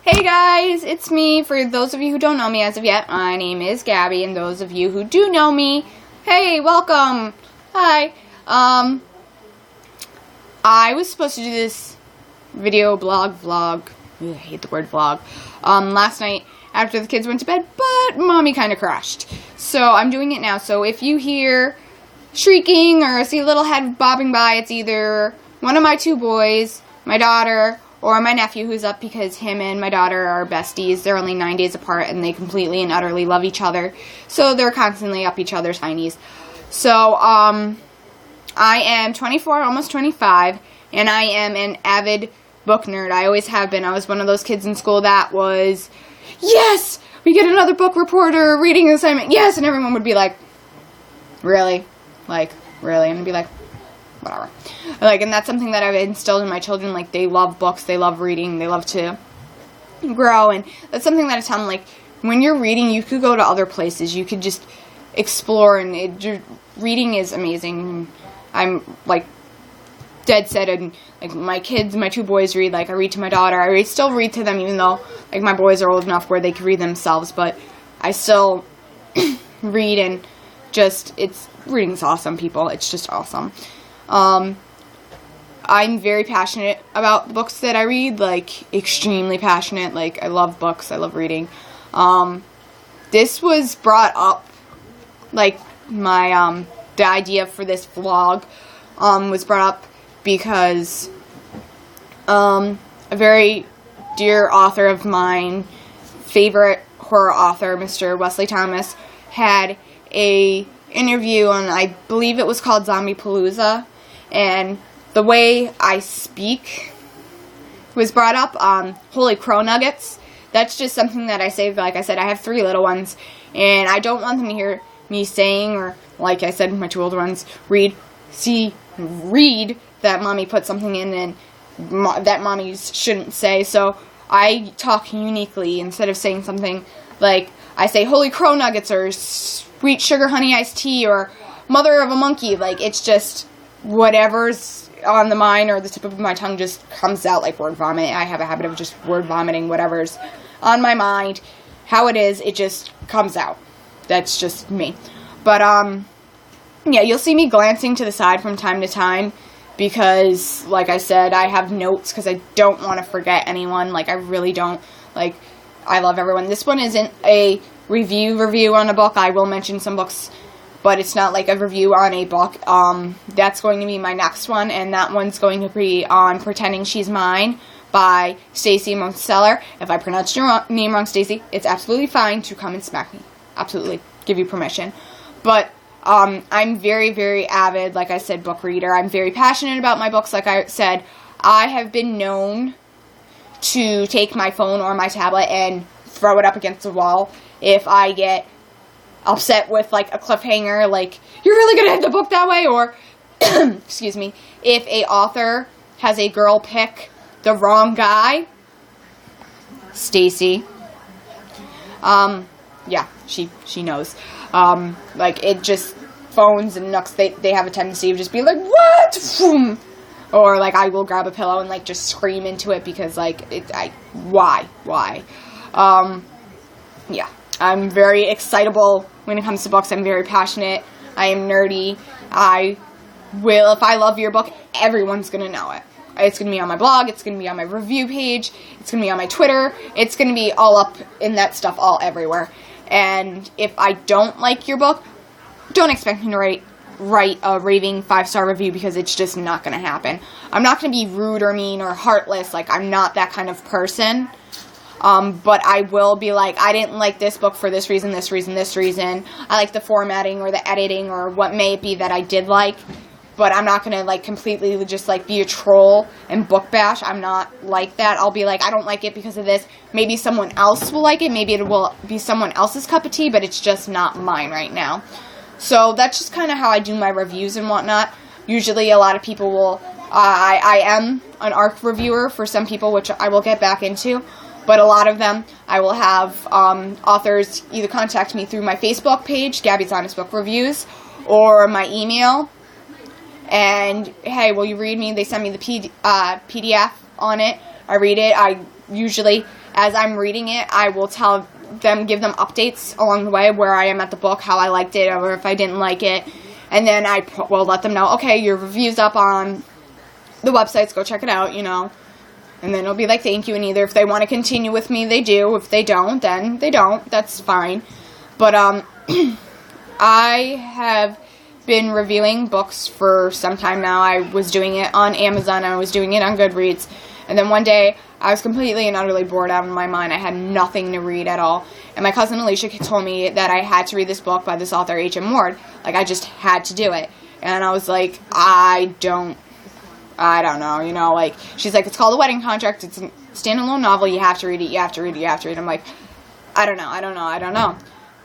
Hey guys, it's me. For those of you who don't know me as of yet, my name is Gabby, and those of you who do know me, hey, welcome. Hi. I was supposed to do this video vlog. Ugh, I hate the word vlog. Last night after the kids went to bed, but mommy kind of crashed. So I'm doing it now. So if you hear shrieking or see a little head bobbing by, it's either one of my two boys, my daughter, or my nephew who's up because him and my daughter are besties. They're only 9 days apart and they completely and utterly love each other. So they're constantly up each other's hindies. So, I am 24, almost 25, and I am an avid book nerd. I always have been. I was one of those kids in school that was, yes, we get another book reporter reading assignment, yes, and everyone would be like, really? Like, really? And I'd be like, whatever. Like, and that's something that I've instilled in my children. Like, they love books, they love reading, they love to grow, and that's something that I tell them, like, when you're reading, you could go to other places, you could just explore, and reading is amazing. I'm, like, dead set, and, like, my kids, my two boys read, like, I read to my daughter, I still read to them, even though, like, my boys are old enough where they can read themselves, but I still read, and reading's awesome, people, it's just awesome. I'm very passionate about the books that I read, like, extremely passionate. Like, I love books, I love reading. This was brought up, like, the idea for this vlog, was brought up because, a very dear author of mine, favorite horror author, Mr. Wesley Thomas, had a interview on, I believe it was called Zombie-Palooza, and the way I speak was brought up. Holy crow nuggets. That's just something that I say. Like I said, I have 3 little ones, and I don't want them to hear me saying, or like I said, my 2 older ones, read that mommy put something in and that mommies shouldn't say. So I talk uniquely. Instead of saying something like, I say holy crow nuggets, or sweet sugar honey iced tea, or mother of a monkey. Like, it's just whatever's on the mind or the tip of my tongue just comes out like word vomit. I have a habit of just word vomiting whatever's on my mind. How it is, it just comes out. That's just me. But, yeah, you'll see me glancing to the side from time to time because, like I said, I have notes because I don't want to forget anyone. Like, I really don't. Like, I love everyone. This one isn't a review on a book. I will mention some books, but it's not like a review on a book. That's going to be my next one, and that one's going to be on Pretending She's Mine by Stacy Monsteller. If I pronounced your name wrong, Stacy, it's absolutely fine to come and smack me. Absolutely. Give you permission. But I'm very, very avid, like I said, book reader. I'm very passionate about my books. Like I said, I have been known to take my phone or my tablet and throw it up against the wall if I get upset with, like, a cliffhanger, like, you're really gonna end the book that way, or, excuse me, if a author has a girl pick the wrong guy, Stacy, yeah, she knows, like, it just, phones and nooks, they have a tendency to just be like, what, or, like, I will grab a pillow and, like, just scream into it, because, like, why, yeah. I'm very excitable when it comes to books. I'm very passionate. I am nerdy. If I love your book, everyone's going to know it. It's going to be on my blog. It's going to be on my review page. It's going to be on my Twitter. It's going to be all up in that stuff all everywhere. And if I don't like your book, don't expect me to write a raving 5-star review, because it's just not going to happen. I'm not going to be rude or mean or heartless. Like, I'm not that kind of person. But I will be like, I didn't like this book for this reason, this reason, this reason. I like the formatting or the editing or what may it be that I did like. But I'm not going to, like, completely just, like, be a troll and book bash. I'm not like that. I'll be like, I don't like it because of this. Maybe someone else will like it. Maybe it will be someone else's cup of tea, but it's just not mine right now. So that's just kind of how I do my reviews and whatnot. Usually a lot of people will, I am an ARC reviewer for some people, which I will get back into. But a lot of them, I will have authors either contact me through my Facebook page, Gabby's Honest Book Reviews, or my email. And, hey, will you read me? They send me the PDF on it. I read it. I usually as I'm reading it, I will give them updates along the way where I am at the book, how I liked it, or if I didn't like it. And then I will let them know, okay, your review's up on the websites, go check it out, you know. And then it'll be like, thank you, and either if they want to continue with me, they do. If they don't, then they don't. That's fine. But I have been reviewing books for some time now. I was doing it on Amazon. I was doing it on Goodreads. And then one day, I was completely and utterly bored out of my mind. I had nothing to read at all. And my cousin Alicia told me that I had to read this book by this author, H.M. Ward. Like, I just had to do it. And I was like, I don't know, you know, like, she's like, it's called A Wedding Contract. It's a standalone novel. You have to read it. I'm like, I don't know.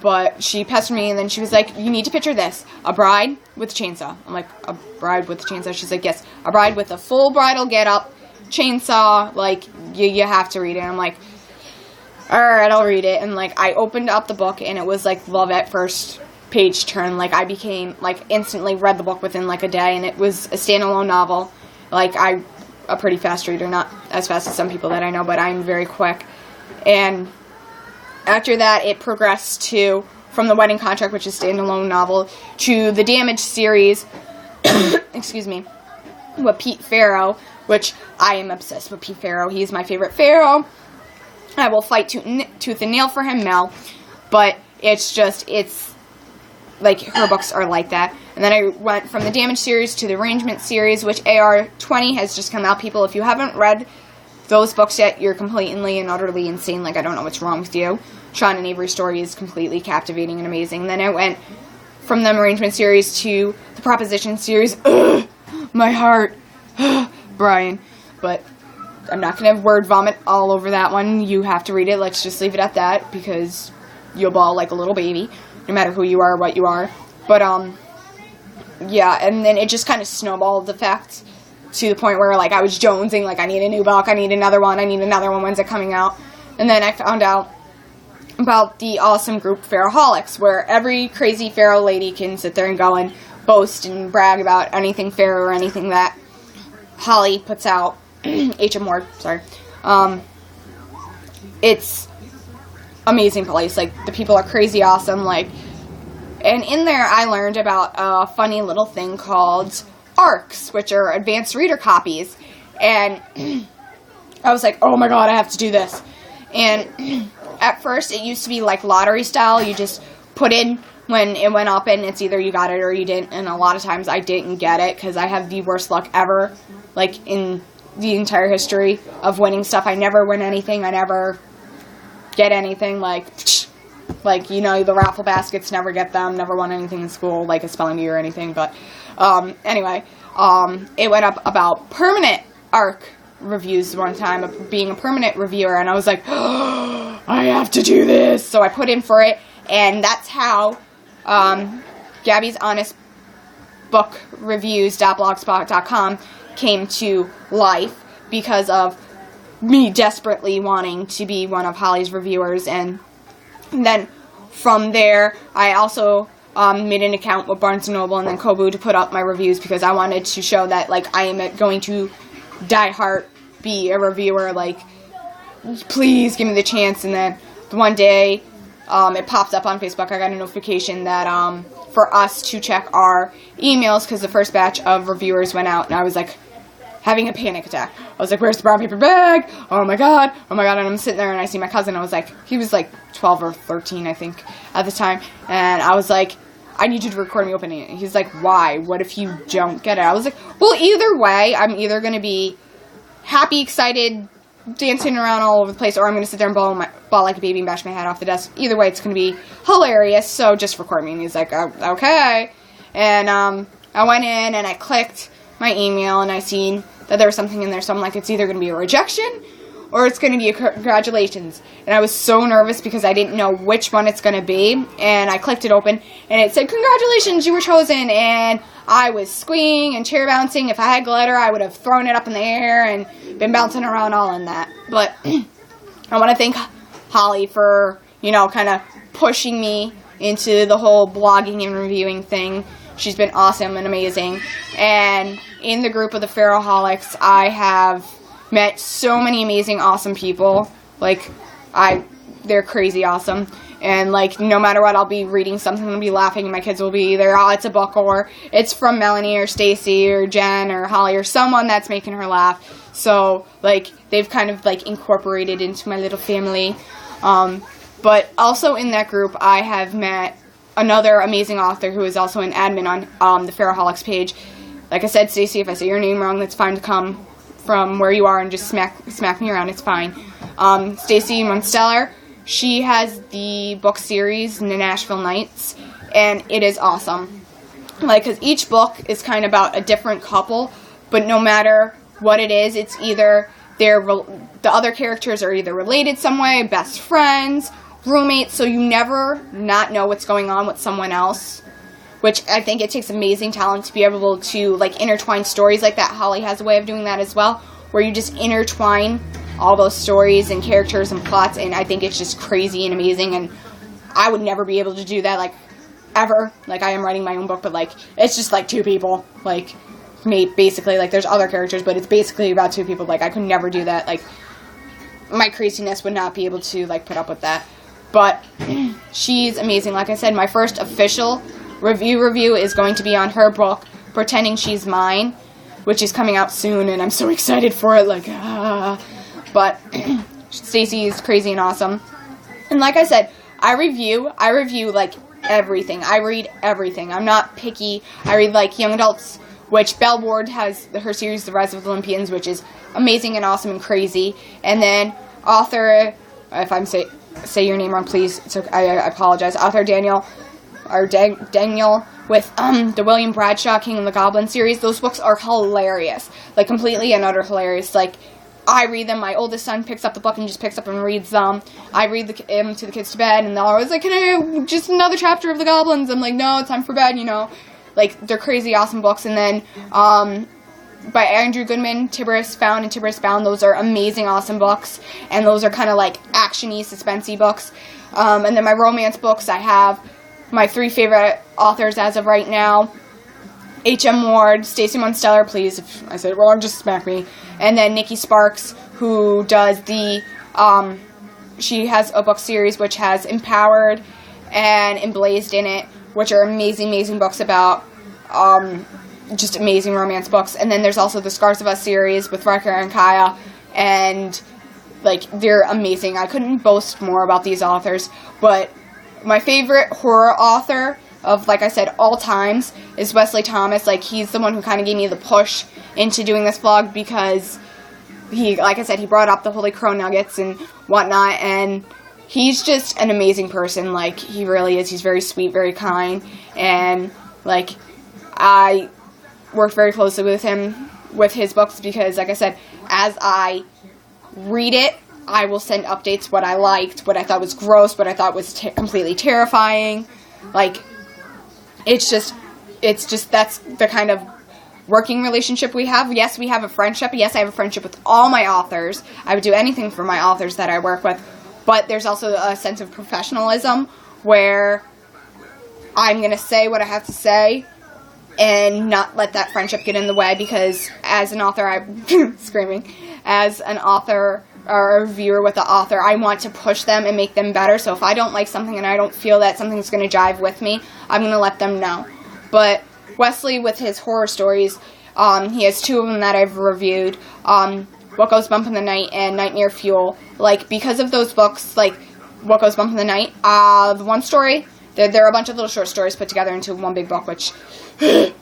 But she pestered me, and then she was like, you need to picture this. A bride with a chainsaw. I'm like, a bride with a chainsaw? She's like, yes. A bride with a full bridal get-up, chainsaw, like, you have to read it. I'm like, alright, I'll read it. And, like, I opened up the book, and it was, like, love at first page turn. Like, I became, like, instantly read the book within, like, a day, and it was a standalone novel. Like, I'm a pretty fast reader, not as fast as some people that I know, but I'm very quick. And after that, it progressed from The Wedding Contract, which is a standalone novel, to the Damage series, excuse me, with Pete Farrow, which I am obsessed with Pete Farrow. He's my favorite Farrow. I will fight tooth and nail for him now, but it's like, her books are like that. And then I went from the Damage series to the Arrangement series, which AR-20 has just come out. People, if you haven't read those books yet, you're completely and utterly insane. Like, I don't know what's wrong with you. Sean and Avery's story is completely captivating and amazing. Then I went from the Arrangement series to the Proposition series. Ugh, my heart. Brian. But I'm not going to have word vomit all over that one. You have to read it. Let's just leave it at that, because you'll bawl like a little baby, no matter who you are or what you are. But, yeah, and then it just kind of snowballed the fact to the point where, like, I was jonesing, like, I need a new book, I need another one, when's it coming out? And then I found out about the awesome group Farrowholics, where every crazy Farrow lady can sit there and go and boast and brag about anything Farrow or anything that Holly puts out. H.M. Ward, sorry. It's amazing place. Like, the people are crazy awesome, like, and in there I learned about a funny little thing called ARCs, which are advanced reader copies, and I was like, oh my god, I have to do this. And at first it used to be like lottery style. You just put in when it went up, and it's either you got it or you didn't, and a lot of times I didn't get it, because I have the worst luck ever, like, in the entire history of winning stuff. I never win anything, I never get anything, like, you know, the raffle baskets, never get them, never won anything in school, like a spelling bee or anything. But anyway, it went up about permanent ARC reviews one time, of being a permanent reviewer, and I was like, oh, I have to do this. So I put in for it, and that's how Gabby's Honest Book Reviews.blogspot.com came to life, because of me desperately wanting to be one of Holly's reviewers. And then from there, I also made an account with Barnes & Noble and then Kobo to put up my reviews, because I wanted to show that, like, I am going to die hard be a reviewer. Like, please give me the chance. And then one day, it popped up on Facebook. I got a notification that for us to check our emails, because the first batch of reviewers went out, and I was like, having a panic attack. I was like, where's the brown paper bag? Oh my god. And I'm sitting there, and I see my cousin. I was like, he was like 12 or 13, I think, at the time. And I was like, I need you to record me opening it. He's like, why? What if you don't get it? I was like, well, either way, I'm either going to be happy, excited, dancing around all over the place, or I'm going to sit there and bawl like a baby and bash my head off the desk. Either way, it's going to be hilarious, so just record me. And he's like, oh, okay. And I went in, and I clicked my email, and I seen that there was something in there, so I'm like, it's either going to be a rejection or it's going to be a congratulations. And I was so nervous because I didn't know which one it's going to be, and I clicked it open, and it said, congratulations, you were chosen. And I was squeeing and chair bouncing. If I had glitter, I would have thrown it up in the air and been bouncing around all in that. But I want to thank Holly for, you know, kind of pushing me into the whole blogging and reviewing thing. She's been awesome and amazing. And in the group of the Farrowholics, I have met so many amazing, awesome people. Like, they're crazy awesome. And, like, no matter what, I'll be reading something, I'll be laughing, and my kids will be either, oh, it's a book, or it's from Melanie, or Stacy, or Jen, or Holly, or someone that's making her laugh. So, like, they've kind of, like, incorporated into my little family. But also in that group, I have met another amazing author who is also an admin on the Faraholics page. Like I said, Stacy, if I say your name wrong, that's fine to come from where you are and just smack me around. It's fine. Stacy Monsteller. She has the book series, The Nashville Nights, and it is awesome. Like, because each book is kind of about a different couple, but no matter what it is, it's either the other characters are either related some way, best friends, roommates, so you never not know what's going on with someone else, which I think it takes amazing talent to be able to, like, intertwine stories like that. Holly has a way of doing that as well, where you just intertwine all those stories and characters and plots, and I think it's just crazy and amazing, and I would never be able to do that, like, ever. Like, I am writing my own book, but, like, it's just, like, two people, like, basically, like, there's other characters, but it's basically about two people. Like, I could never do that. Like, my craziness would not be able to, like, put up with that. But she's amazing. Like I said, my first official review is going to be on her book, Pretending She's Mine, which is coming out soon, and I'm so excited for it. Like, But Stacy is crazy and awesome. And like I said, I review, like, everything. I read everything. I'm not picky. I read, like, young adults, which Belle Ward has her series, The Rise of the Olympians, which is amazing and awesome and crazy. And then author, if I'm say your name wrong, please, I apologize. Author Daniel with the William Bradshaw King and the Goblin series. Those books are hilarious, like, completely and utter hilarious. Like, I read them. My oldest son picks up the book and just picks up and reads them. I read them to the kids to bed, and they're always like, "Can I just another chapter of the Goblins?" I'm like, "No, it's time for bed," you know. Like, they're crazy awesome books. And then by Andrew Goodman, Tiberius Found and Tiberius Bound. Those are amazing, awesome books, and those are kind of like action-y, suspense-y books. And then my romance books, I have my three favorite authors as of right now: H.M. Ward, Stacy Monsteller, please, if I said it wrong, just smack me. And then Nikki Sparks, who does she has a book series which has Empowered and Emblazed in it, which are amazing, amazing books about just amazing romance books. And then there's also the Scars of Us series with Riker and Kaya, and, like, they're amazing. I couldn't boast more about these authors, but my favorite horror author of, like I said, all times is Wesley Thomas. Like, he's the one who kind of gave me the push into doing this vlog, because he, like I said, he brought up the Holy Crow Nuggets and whatnot, and he's just an amazing person. Like, he really is. He's very sweet, very kind, and, like, I worked very closely with him with his books, because, like I said, as I read it, I will send updates, what I liked, what I thought was gross, what I thought was completely terrifying. Like, it's just that's the kind of working relationship we have. Yes, we have a friendship. Yes, I have a friendship with all my authors. I would do anything for my authors that I work with. But there's also a sense of professionalism where I'm going to say what I have to say and not let that friendship get in the way, because as an author, as an author or a reviewer with the author, I want to push them and make them better. So if I don't like something and I don't feel that something's going to jive with me, I'm going to let them know. But Wesley, with his horror stories, he has two of them that I've reviewed, What Goes Bump in the Night and Nightmare Fuel. Like, because of those books, like What Goes Bump in the Night, the one story, there are a bunch of little short stories put together into one big book, which the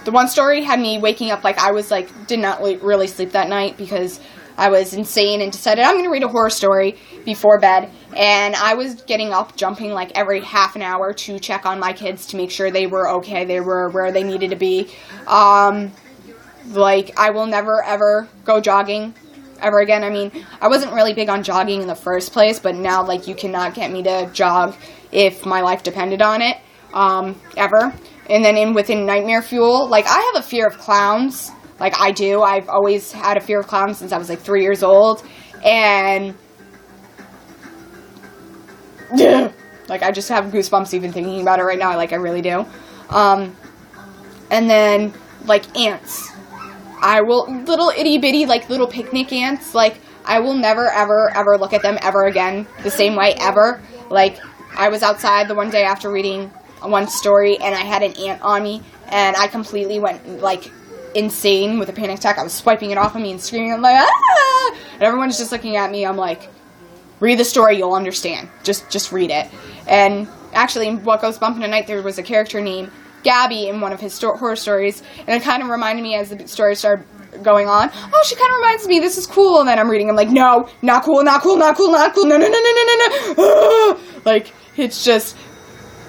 one story had me waking up, like, I was, like, did not really sleep that night because I was insane and decided I'm going to read a horror story before bed. And I was getting up, jumping, like, every half an hour to check on my kids to make sure they were okay, they were where they needed to be. Like, I will never, ever go jogging ever again. I mean, I wasn't really big on jogging in the first place, but now, like, you cannot get me to jog if my life depended on it, ever. And then within Nightmare Fuel, like, I have a fear of clowns. Like, I do. I've always had a fear of clowns since I was, like, 3 years old. And, like, I just have goosebumps even thinking about it right now. Like, I really do. And then, like, ants. Little itty-bitty, like, little picnic ants. Like, I will never, ever, ever look at them ever again the same way, ever. Like, I was outside the one day after reading one story, and I had an ant on me, and I completely went, like, insane with a panic attack. I was swiping it off of me and screaming. I'm like, ah! And everyone's just looking at me. I'm like, read the story, you'll understand. Just read it. And actually, in What Goes Bump in the Night, there was a character named Gabby in one of his horror stories, and it kind of reminded me as the story started going on, oh, she kind of reminds me, this is cool, and then I'm reading, I'm like, no, not cool, not cool, not cool, not cool, no, no, no, no, no, no, no. Like, it's just,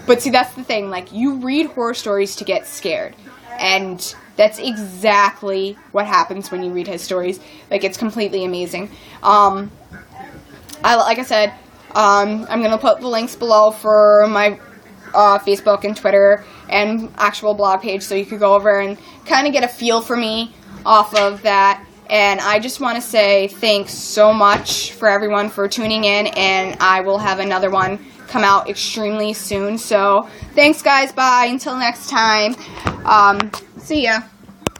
but see, that's the thing, like, you read horror stories to get scared, and that's exactly what happens when you read his stories. Like, it's completely amazing. Like I said, I'm going to put the links below for my Facebook and Twitter and actual blog page, so you could go over and kind of get a feel for me off of that. And I just want to say thanks so much for everyone for tuning in, and I will have another one come out extremely soon. So thanks, guys. Bye. Until next time. See ya.